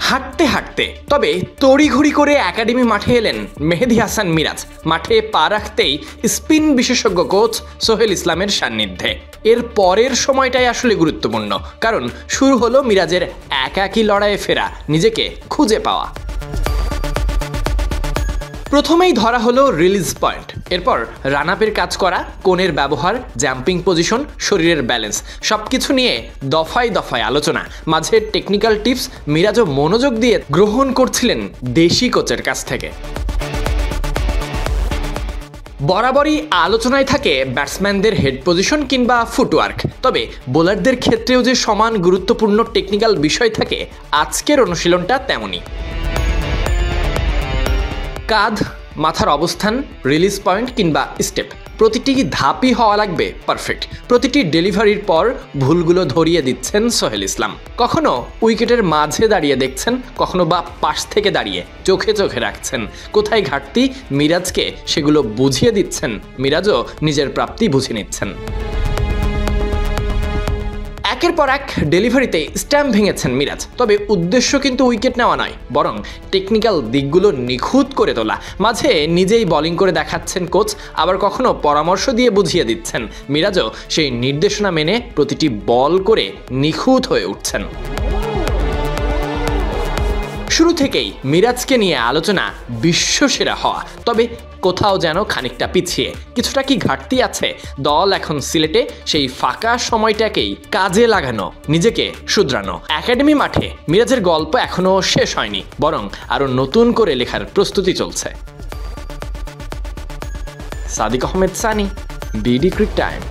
হাঁটতে হাঁটতে তবে তড়িঘড়ি করে একাডেমি মাঠে এলেন মেহেদী হাসান মিরাজ। মাঠে পা রাখতেই স্পিন বিশেষজ্ঞ কোচ সোহেল ইসলামের সান্নিধ্যে। এর পরের সময়টাই আসলে গুরুত্বপূর্ণ, কারণ শুরু হলো মিরাজের একাকী লড়াইয়ে ফেরা, নিজেকে খুঁজে পাওয়া। প্রথমেই ধরা হলো রিলিজ পয়েন্ট, এরপর রান আপের কাজ করা, কোণের ব্যবহার, জাম্পিং পজিশন, শরীরের ব্যালেন্স সবকিছু নিয়ে দফায় দফায় আলোচনা। মাঝে টেকনিক্যাল টিপস মিরাজও মনোযোগ দিয়ে গ্রহণ করছিলেন দেশি কোচের কাছ থেকে। বরাবরই আলোচনায় থাকে ব্যাটসম্যানদের হেড পজিশন কিংবা ফুটওয়ার্ক, তবে বোলারদের ক্ষেত্রেও যে সমান গুরুত্বপূর্ণ টেকনিক্যাল বিষয় থাকে, আজকের অনুশীলনটা তেমনই। কাঁধ, মাথার অবস্থান, রিলিজ পয়েন্ট কিংবা স্টেপ, প্রতিটি ধাপই হওয়া লাগবে পারফেক্ট। প্রতিটি ডেলিভারির পর ভুলগুলো ধরিয়ে দিচ্ছেন সোহেল ইসলাম। কখনো উইকেটের মাঝে দাঁড়িয়ে দেখছেন, কখনো বা পাশ থেকে দাঁড়িয়ে চোখে চোখে রাখছেন। কোথায় ঘাটতি মিরাজকে সেগুলো বুঝিয়ে দিচ্ছেন, মিরাজও নিজের প্রাপ্তি বুঝে নিচ্ছেন। একের পর এক ডেলিভারিতে স্ট্যাম্প ভেঙেছেন মিরাজ, তবে উদ্দেশ্য কিন্তু উইকেট নেওয়া নয়, বরং টেকনিক্যাল দিকগুলো নিখুঁত করে তোলা। মাঝে নিজেই বোলিং করে দেখাচ্ছেন কোচ, আবার কখনো পরামর্শ দিয়ে বুঝিয়ে দিচ্ছেন। মিরাজও সেই নির্দেশনা মেনে প্রতিটি বল করে নিখুঁত হয়ে উঠছেন। শুরু থেকেই মিরাজকে নিয়ে আলোচনা বিশ্বসেরা হওয়া, তবে কোথাও যেন খানিকটা পিছিয়ে। কিছুটা কি ঘাটতি আছে? দল এখন সিলেটে, সেই ফাঁকা সময়টাকেই কাজে লাগানো, নিজেকে শুধরানো। একাডেমি মাঠে মিরাজের গল্প এখনো শেষ হয়নি, বরং আরো নতুন করে লেখার প্রস্তুতি চলছে। Sadiq Ahmed Sunny, BD cric time.